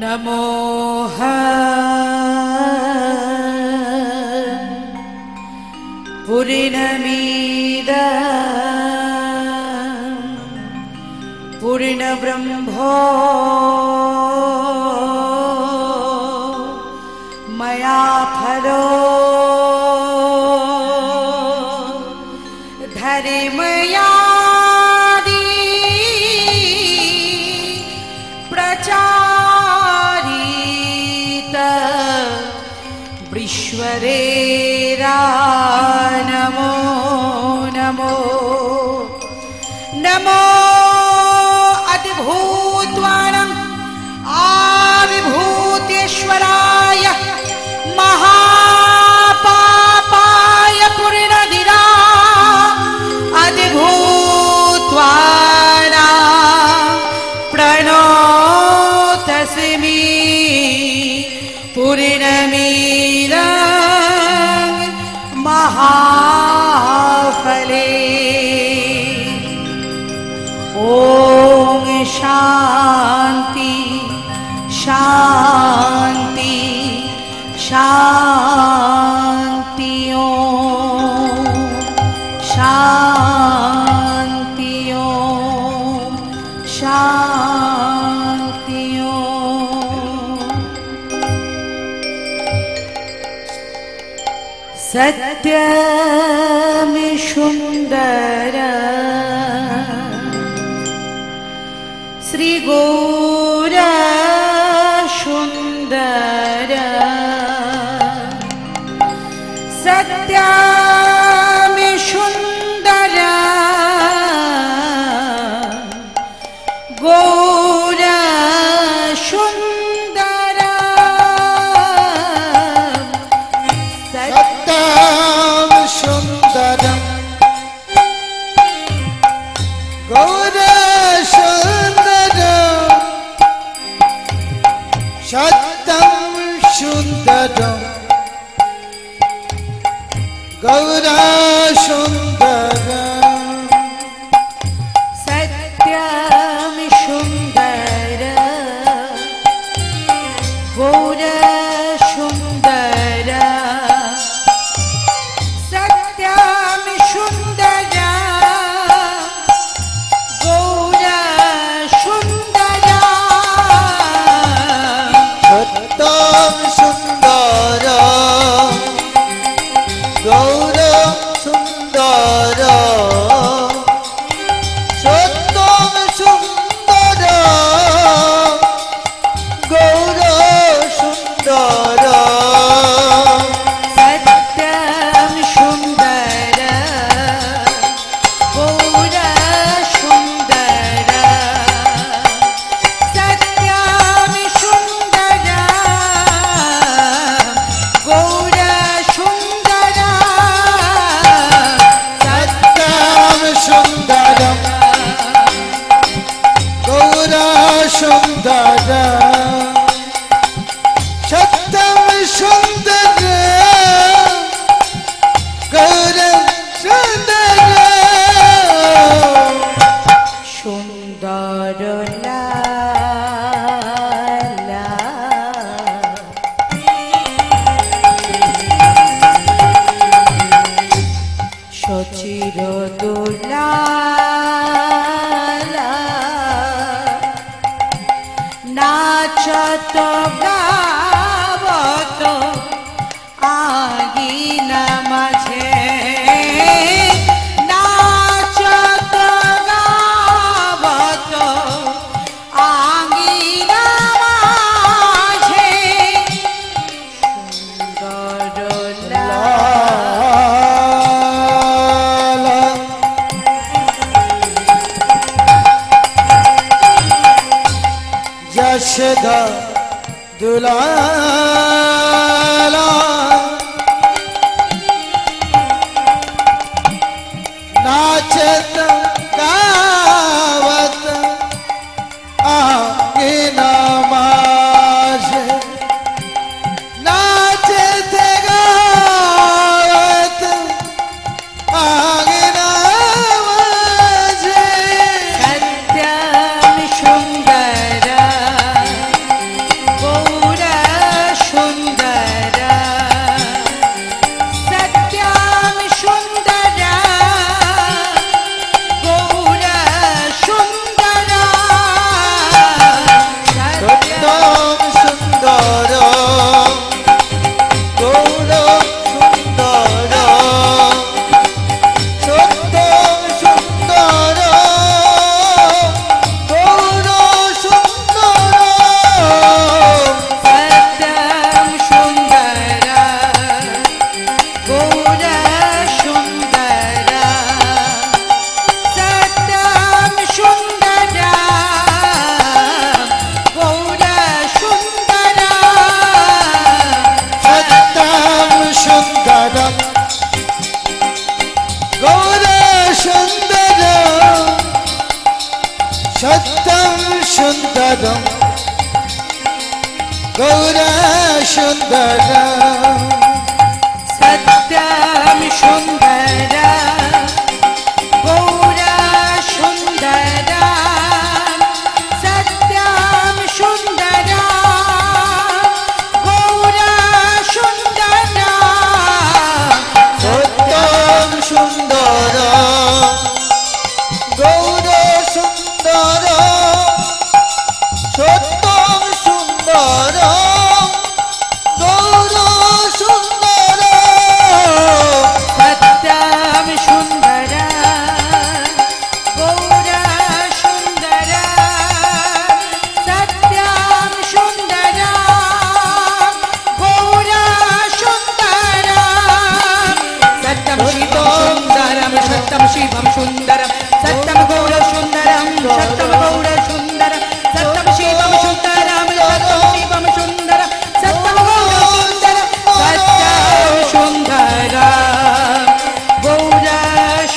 नमोः पूर्णमिदं पूर्णब्रह्मो मया खलो धर्मया ईश्वरेरा नमो नमो नमो अद्भुतवाणम् आविभूतेश्वराय महापापाय पूर्णधिरा अद्भुतवाणा प्रणो तस्मै पूर्णमिदं महाफले ॐ शान्ति शान्ति शान्ति ॐ शान्ति ॐ शान्ति ॐ सत्यं सुन्दर श्री गौर सुन्दर सत्यं सुन्दर गौर सुन्दर सत्यं सुन्दरं गौर सुन्दरं सत्यं सुन्दर गौर सुन्दर सत्यं सुन्दर गौर सुन्दर सत्यं सुन्दर गौर सुन्दर सत्यं सुन्दर गौर सुन्दर सत्यं सुन्दर गौर सुन्दर सत्यं सुन्दर गौर सुन्दर सत्यं सुन्दरं गौर सुन्दर सत्यं सुन्दर गौर सुन्दर सुन्दर लाला सचिर दुलाला नाचत गावत आगिना माझे नाचत गावत आगिना माझे सुन्दर लाला यशोदा दुलाला नाचत गावत आंगना माझे नाचत गावत आंगना माझे सत्यम सुंदर गौर सुंदर सत्यम सुंदर गौर सुंदर सत्यम सुंदर गौर सुंदर सत्यम सुंदर गौर सुंदर सत्यम सुंदर गौर सुंदर सत्यम सुंदर गौर सुंदर सत्यम सुंदरम गौर सुंदरम सत्यम सुंदरम गौर सुंदरम सत्यम सुंदर गौर सुंदर सत्यम सुंदर गौर सुंदर सत्यम सुंदर गौर सुंदर सत्यम सुंदर गौर सुंदर सत्यम सुंदर गौर सुंदर सत्यम सुंदर गौर सुंदर सत्यम शिवम सुंदरम सत्यम गौर सुंदरम सत्यम गौर सुंदरम सत्यम शिवम सुंदरम सत्यम शिवम सुंदरम सत्यम गौर सुंदरम सत्यम सुंदर गौर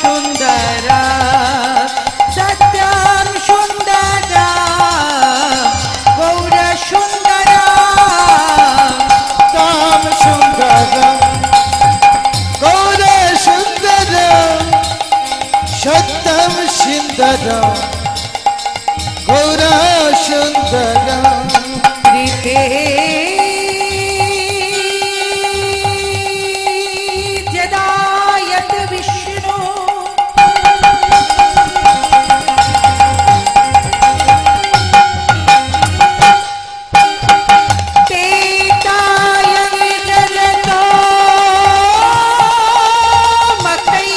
सुंदर सत्यम सुंदर गौर सुंदर ताम सुंदर गौर सुंदर सत्यम सुंदर गौर सुंदर यदायत विष्णु तेताय जलतो मकै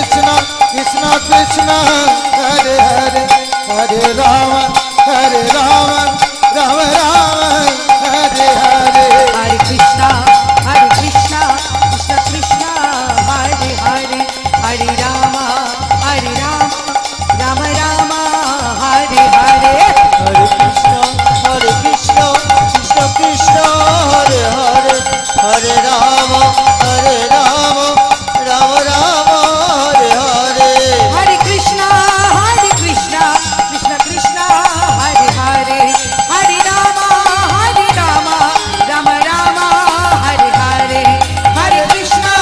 Krishna Krishna Krishna Hare Hare Hare Rama Hare Rama Rama Rama Hare Hare Hare Krishna Krishna Krishna Hare Hare Hare Rama Rama Rama Hare Hare Hare Krishna Krishna Krishna Hare Hare Hare Rama Rama Rama Hare Hare Hare Krishna Krishna Krishna Hare Hare Hare Rama Rama Rama Hare Hare Hare Krishna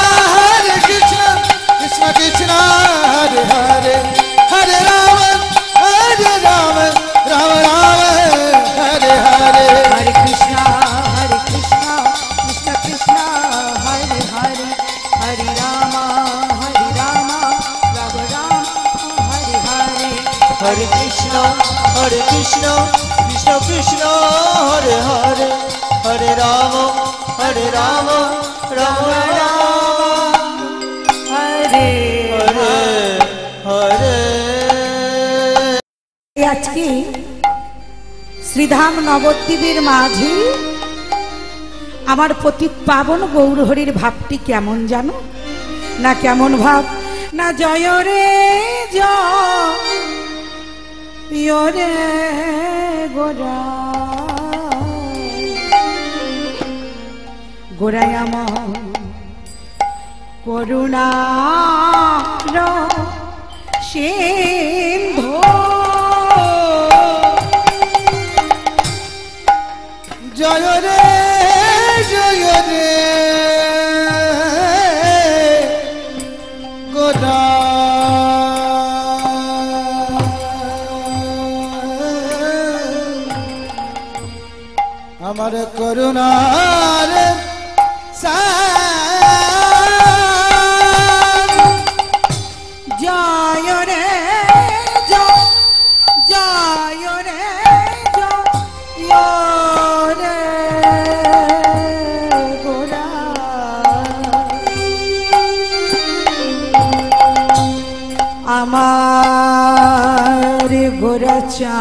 Krishna Krishna Hare Hare Hare Rama Rama Rama Hare Hare Hare Krishna Krishna Krishna Hare Hare Hare Rama Rama Hare Hare Hare Krishna Krishna Krishna Hare Hare Hare Rama Rama Rama Hare Hare আজকে শ্রীধাম নবদ্বীপের মাঝে আমার পতিত পাবন গৌরহরির ভাবটি কেমন জানো না? কেমন ভাব না? জয় রে জয় রে গোরা গোরাই আমার করুণার সিন্ধু জয় রে গোরা আমার করুণার জয় রে জয় রে জয় রে গোরা আমার গোরা চা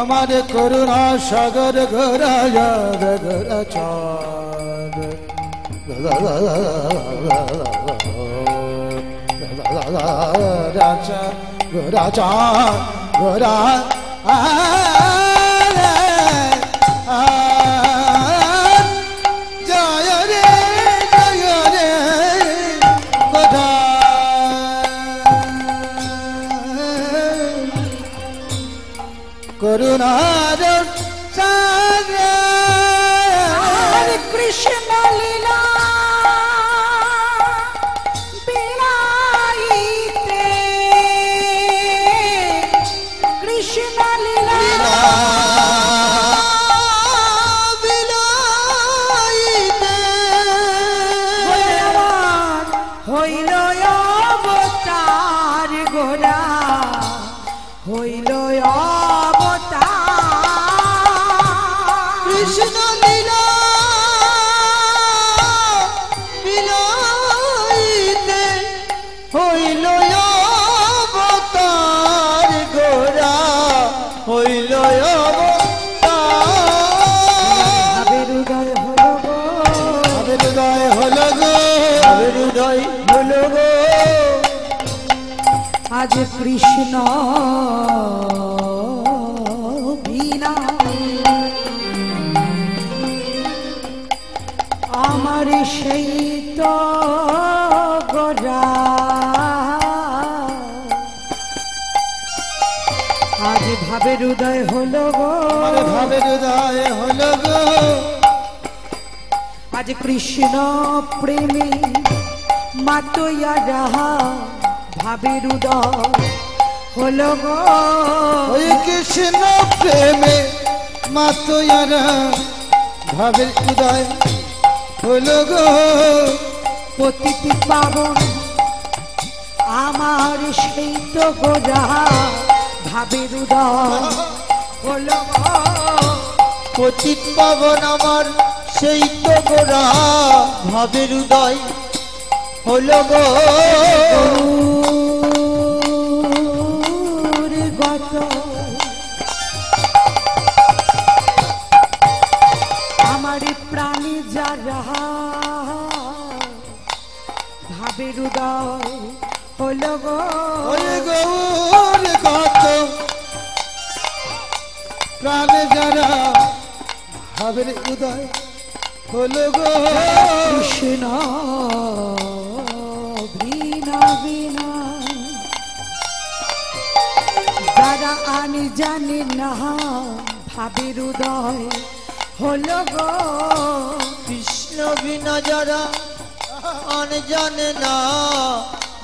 আমার করুণা সাগর গোরা গোরা চাঁদ গোরা চাঁদ গোরা জয় রে গোরা করুণার সাগর কৃষ্ণ লীলা বিলাইতে কৃষ্ণ লীলা বিলাইতে হইল অবতার গোরা হইল কৃষ্ণ লীলা বিলাইতে হইল অবতার গোরা হইল অবতার হৃদয় হল গো হৃদয় হল গো হৃদয় হল গো আজ কৃষ্ণ বিনা আমার সেই তো গোরা ভাবের উদয় হলো গো আমার ভাবের উদয় হলো গো আজ কৃষ্ণ প্রেমে মাতোয়া রাহা ভাবের উদয় হলো গো ওই কৃষ্ণ প্রেমে মাতোয়ারা ভাবের উদয় হলো গো প্রতিটি পাবন আমার সেই তো গোরা ভাবের উদয় হলো গো পতিত পাবন আমার সেই তো গোরা ভাবের উদয় হলো গো গত আমার প্রাণী যারা ভাবের উদয় হলো গো ওরে গৌর কত প্রাণে যারা ভাবের উদয় হলো গো কৃষ্ণ বিনা বিনা যারা আনি জানে না ভাবের উদয় হলো গো কৃষ্ণ বিনা যারা আন জানে না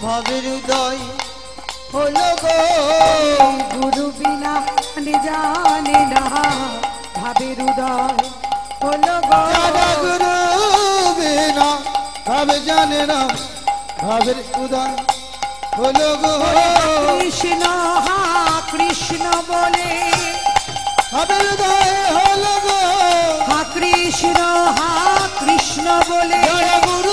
ভাবের উদয় হলো গো গুরু বিনা আনি জানে না ভাবের উদয় হলো গো যারা গুরু বিনা ভাবে জানে না ভাবের উদয় হলো গো কৃষ্ণ হা কৃষ্ণ বলে ভাবের উদয় হলো গো হা কৃষ্ণ বলে যারা গুরু